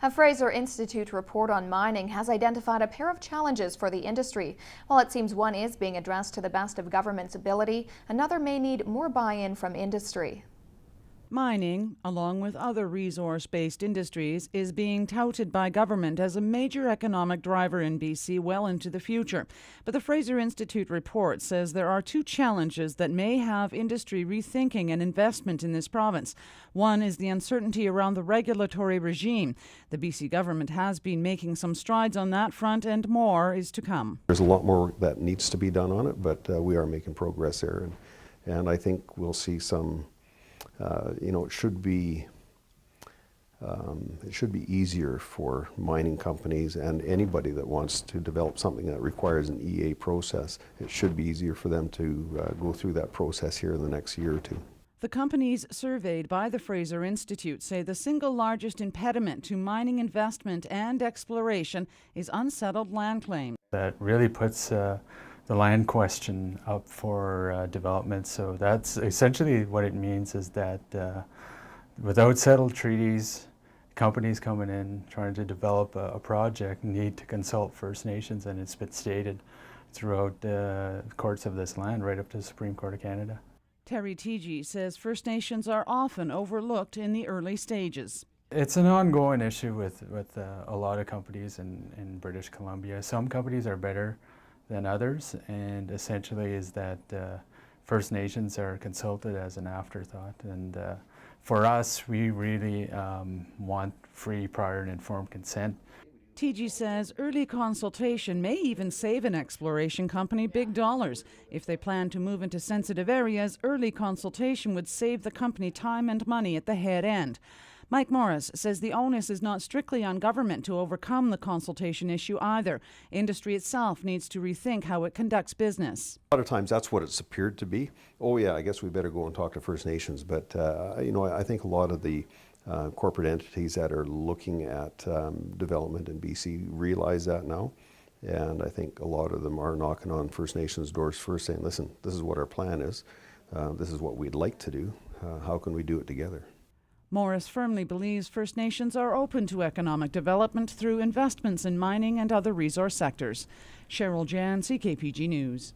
A Fraser Institute report on mining has identified a pair of challenges for the industry. While it seems one is being addressed to the best of government's ability, another may need more buy-in from industry. Mining, along with other resource-based industries, is being touted by government as a major economic driver in BC well into the future. But the Fraser Institute report says there are two challenges that may have industry rethinking and investment in this province. One is the uncertainty around the regulatory regime. The BC government has been making some strides on that front, and more is to come. There's a lot more that needs to be done on it, but we are making progress there. And I think we'll see some it should be easier for mining companies and anybody that wants to develop something that requires an EA process. It should be easier for them to go through that process here in the next year or two. The companies surveyed by the Fraser Institute say the single largest impediment to mining investment and exploration is unsettled land claims. That really puts the land question up for development. So that's essentially what it means, is that without settled treaties, companies coming in trying to develop a project need to consult First Nations, and it's been stated throughout the courts of this land right up to the Supreme Court of Canada. Terry Teegee says First Nations are often overlooked in the early stages. It's an ongoing issue with a lot of companies in British Columbia. Some companies are better than others, and essentially is that First Nations are consulted as an afterthought. And for us, we really want free, prior and informed consent. Teegee says early consultation may even save an exploration company big dollars. If they plan to move into sensitive areas, early consultation would save the company time and money at the head end. Mike Morris says the onus is not strictly on government to overcome the consultation issue either. Industry itself needs to rethink how it conducts business. A lot of times that's what it's appeared to be. Oh yeah, I guess we better go and talk to First Nations. But I think a lot of the corporate entities that are looking at development in BC realize that now. And I think a lot of them are knocking on First Nations doors first, saying, listen, this is what our plan is. This is what we'd like to do. How can we do it together? Morris firmly believes First Nations are open to economic development through investments in mining and other resource sectors. Cheryl Jan, CKPG News.